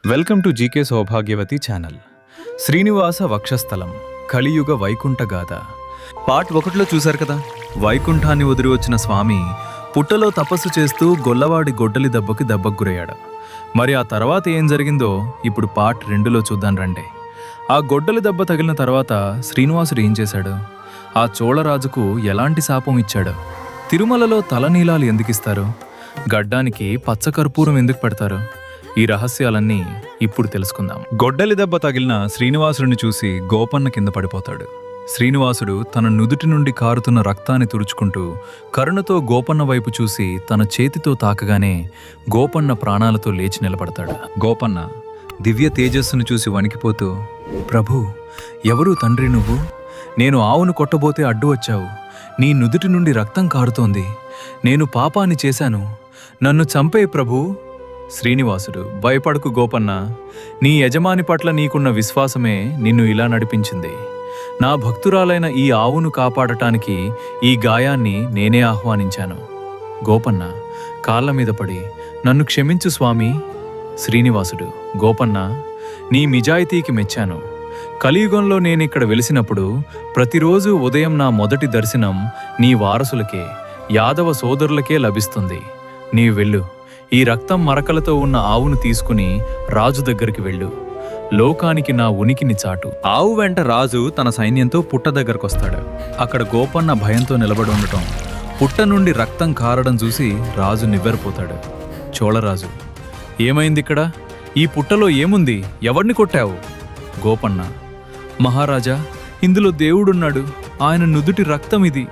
Welcome to GK Saubhagyavathi channel. Srinivasa వక్షస్థలం కలియుగ వైకుంఠగాథ part 1లో చూశారు కదా. వైకుంఠాన్ని వదిలి వచ్చిన స్వామి పుట్టలో తపస్సు చేస్తూ గొల్లవాడి గొడ్డలి దెబ్బకు గురయ్యాడు. మరి ఆ తర్వాత ఏం జరిగిందో ఇప్పుడు పార్ట్ 2లో చూద్దాం రండి. ఆ గొడ్డలి దెబ్బ తగిలిన తర్వాత శ్రీనివాసుడు ఏం చేశాడు? ఆ చోళరాజుకు ఎలాంటి శాపం ఇచ్చాడు? తిరుమలలో తలనీలాలు ఎందుకు ఇస్తారు? గడ్డానికి పచ్చకర్పూరం ఎందుకు పెడతారు? ఈ రహస్యాలన్నీ ఇప్పుడు తెలుసుకుందాం. గొడ్డలి దెబ్బ తగిలిన శ్రీనివాసుడిని చూసి గోపన్న కింద పడిపోతాడు. శ్రీనివాసుడు తన నుదుటి నుండి కారుతున్న రక్తాన్ని తుడుచుకుంటూ కరుణతో గోపన్న వైపు చూసి తన చేతితో తాకగానే గోపన్న ప్రాణాలతో లేచి నిలబడతాడు. గోపన్న దివ్య తేజస్సును చూసి వణికిపోతూ, ప్రభూ, ఎవరు తండ్రి నువ్వు? నేను ఆవును కొట్టబోతే అడ్డు వచ్చావు. నీ నుదుటి నుండి రక్తం కారుతోంది. నేను పాపాన్ని చేశాను, నన్ను చంపే ప్రభూ. శ్రీనివాసుడు, భయపడకు గోపన్న, నీ యజమాని పట్ల నీకున్న విశ్వాసమే నిన్ను ఇలా నడిపించింది. నా భక్తురాలైన ఈ ఆవును కాపాడటానికి ఈ గాయాన్ని నేనే ఆహ్వానించాను. గోపన్న కాళ్ళ మీద పడి, నన్ను క్షమించు స్వామి. శ్రీనివాసుడు, గోపన్న, నీ నిజాయితీకి మెచ్చాను. కలియుగంలో నేనిక్కడ వెలిసినప్పుడు ప్రతిరోజు ఉదయం నా మొదటి దర్శనం నీ వారసులకే, యాదవ సోదరులకే లభిస్తుంది. నీ వెళ్ళు. ఈ రక్తం మరకలతో ఉన్న ఆవును తీసుకుని రాజు దగ్గరికి వెళ్ళు. లోకానికి నా ఉనికిని చాటు. ఆవు వెంట రాజు తన సైన్యంతో పుట్ట దగ్గరకొస్తాడు. అక్కడ గోపన్న భయంతో నిలబడి ఉండటం, పుట్ట నుండి రక్తం కారడం చూసి రాజు నివ్వెరపోతాడు. చోళరాజు, ఏమైందిక్కడ? ఈ పుట్టలో ఏముంది? ఎవరిని కొట్టావు? గోపన్న, మహారాజా, ఇందులో దేవుడున్నాడు. ఆయన నుదుటి రక్తం ఇది.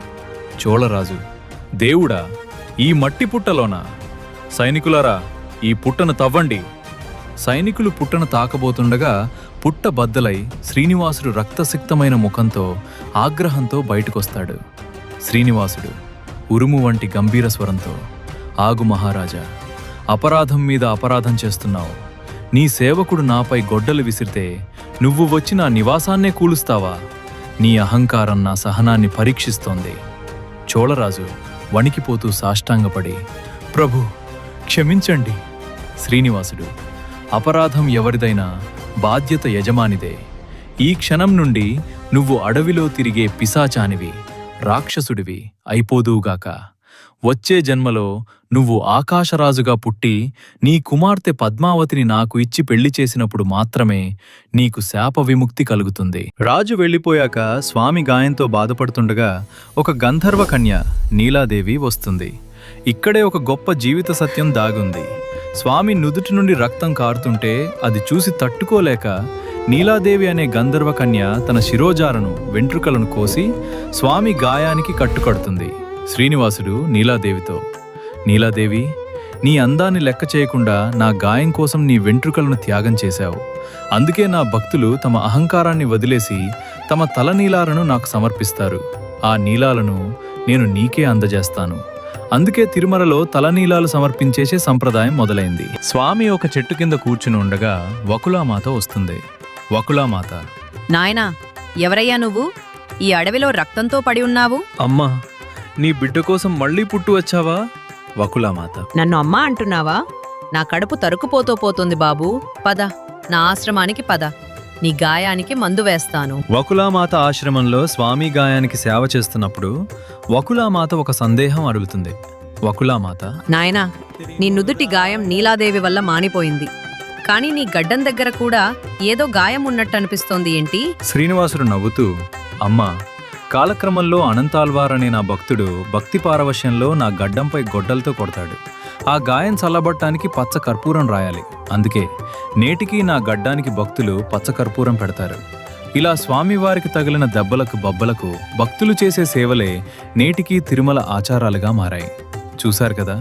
చోళరాజు, దేవుడా? ఈ మట్టి పుట్టలోనా? సైనికులారా, ఈ పుట్టను తవ్వండి. సైనికులు పుట్టను తాకబోతుండగా పుట్ట బద్దలై శ్రీనివాసుడు రక్తసిక్తమైన ముఖంతో ఆగ్రహంతో బయటకొస్తాడు. శ్రీనివాసుడు ఉరుము వంటి గంభీర స్వరంతో, ఆగు మహారాజా, అపరాధం మీద అపరాధం చేస్తున్నావు. నీ సేవకుడు నాపై గొడ్డలు విసిరితే నువ్వు వచ్చి నా నివాసాన్నే కూలుస్తావా? నీ అహంకారం నా సహనాన్ని పరీక్షిస్తోంది. చోళరాజు వణికిపోతూ సాష్టాంగపడి, ప్రభు, క్షమించండి. శ్రీనివాసుడు, అపరాధం ఎవరిదైనా బాధ్యత యజమానిదే. ఈ క్షణం నుండి నువ్వు అడవిలో తిరిగే పిశాచానివి, రాక్షసుడివి అయిపోదువుగాక. వచ్చే జన్మలో నువ్వు ఆకాశరాజుగా పుట్టి నీ కుమార్తె పద్మావతిని నాకు ఇచ్చి పెళ్లి చేసినప్పుడు మాత్రమే నీకు శాప విముక్తి కలుగుతుంది. రాజు వెళ్ళిపోయాక స్వామి గాయంతో బాధపడుతుండగా ఒక గంధర్వ కన్య నీలాదేవి వస్తుంది. ఇక్కడే ఒక గొప్ప జీవిత సత్యం దాగుంది. స్వామి నుదుటి నుండి రక్తం కారుతుంటే అది చూసి తట్టుకోలేక నీలాదేవి అనే గంధర్వ కన్య తన శిరోజాలను, వెంట్రుకలను కోసి స్వామి గాయానికి కట్టుకడుతుంది. శ్రీనివాసుడు నీలాదేవితో, నీలాదేవి, నీ అందాన్ని లెక్క చేయకుండా నా గాయం కోసం నీ వెంట్రుకలను త్యాగం చేశావు. అందుకే నా భక్తులు తమ అహంకారాన్ని వదిలేసి తమ తలనీలాలను నాకు సమర్పిస్తారు. ఆ నీలాలను నేను నీకే అందజేస్తాను. అందుకే తిరుమలలో తలనీలాలు సమర్పించేసే సంప్రదాయం మొదలైంది. స్వామి ఒక చెట్టు కింద కూర్చుని ఉండగా వకులామాత వస్తుంది. వకులామాత, నాయనా, ఎవరయ్యా నువ్వు? ఈ అడవిలో రక్తంతో పడి ఉన్నావు. అమ్మా, నీ బిడ్డ కోసం మళ్ళీ పుట్టు వచ్చావా? వకులామాత, నన్ను అమ్మా అంటున్నావా? నా కడుపు తరుకుపోతూ పోతుంది బాబూ. పద, నా ఆశ్రమానికి పద. నీ గాయానికి మందు వేస్తాను. వకులామాత ఆశ్రమంలో స్వామి గాయానికి సేవ చేస్తున్నప్పుడు వకులామాత ఒక సందేహం అడుగుతుంది. వకులామాత, నాయనా, నీ నుదుటి గాయం నీలాదేవి వల్ల మానిపోయింది. కానీ నీ గడ్డం దగ్గర కూడా ఏదో గాయం ఉన్నట్టు అనిపిస్తోంది ఏంటి? శ్రీనివాసుడు నవ్వుతూ, అమ్మా, కాలక్రమంలో అనంతాల్వార్ అనే నా భక్తుడు భక్తి పారవశ్యంలో నా గడ్డంపై గొడ్డలతో కొడతాడు. ఆ గాయం చల్లబట్టానికి పచ్చ కర్పూరం రాయాలి. అందుకే నేటికి నా గడ్డానికి భక్తులు పచ్చ కర్పూరం పెడతారు. ఇలా స్వామివారికి తగిలిన దెబ్బలకు బొబ్బలకు భక్తులు చేసే సేవలే నేటికి తిరుమల ఆచారాలుగా మారాయి. చూశారు కదా,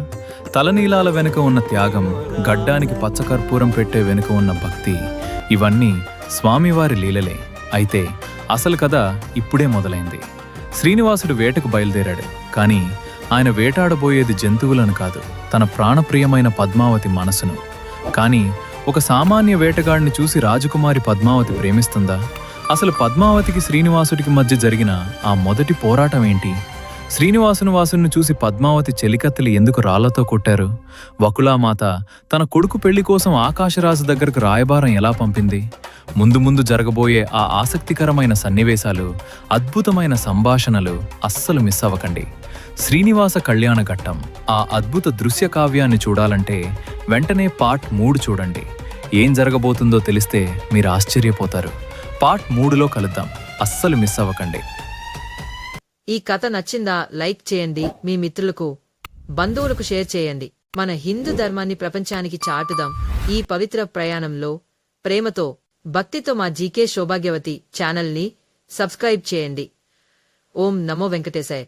తలనీలాల వెనుక ఉన్న త్యాగం, గడ్డానికి పచ్చ కర్పూరం పెట్టే వెనుక ఉన్న భక్తి, ఇవన్నీ స్వామివారి లీలలే. అయితే అసలు కథ ఇప్పుడే మొదలైంది. శ్రీనివాసుడు వేటకు బయలుదేరాడు. కానీ ఆయన వేటాడబోయేది జంతువులను కాదు, తన ప్రాణప్రియమైన పద్మావతి మనసును. కానీ ఒక సామాన్య వేటగాడిని చూసి రాజకుమారి పద్మావతి ప్రేమిస్తుందా? అసలు పద్మావతికి శ్రీనివాసుడికి మధ్య జరిగిన ఆ మొదటి పోరాటం ఏంటి? శ్రీనివాసుని చూసి పద్మావతి చెలికత్తెలు ఎందుకు రాళ్లతో కొట్టారు? వకులామాత తన కొడుకు పెళ్లి కోసం ఆకాశరాజు దగ్గరకు రాయబారం ఎలా పంపింది? ముందు ముందు జరగబోయే ఆ ఆసక్తికరమైన సన్నివేశాలు, అద్భుతమైన సంభాషణలు అస్సలు మిస్ అవ్వకండి. శ్రీనివాస కళ్యాణ ఘట్టం ఆ అద్భుత దృశ్య కావ్యాన్ని చూడాలంటే వెంటనే పార్ట్ 3 చూడండి. ఏం జరగబోతుందో తెలిస్తే మీరు ఆశ్చర్యపోతారు. పార్ట్ 3లో కలుద్దాం. అస్సలు మిస్ అవ్వకండి. ఈ కథ నచ్చిందా? లైక్ చేయండి, మీ మిత్రులకు బంధువులకు షేర్ చేయండి. మన హిందూ ధర్మాన్ని ప్రపంచానికి చాటుదాం. ఈ పవిత్ర ప్రయాణంలో ప్రేమతో భక్తితో మా జీకే సౌభాగ్యవతి ఛానల్ని సబ్స్క్రైబ్ చేయండి. ఓం నమో వెంకటేశాయ.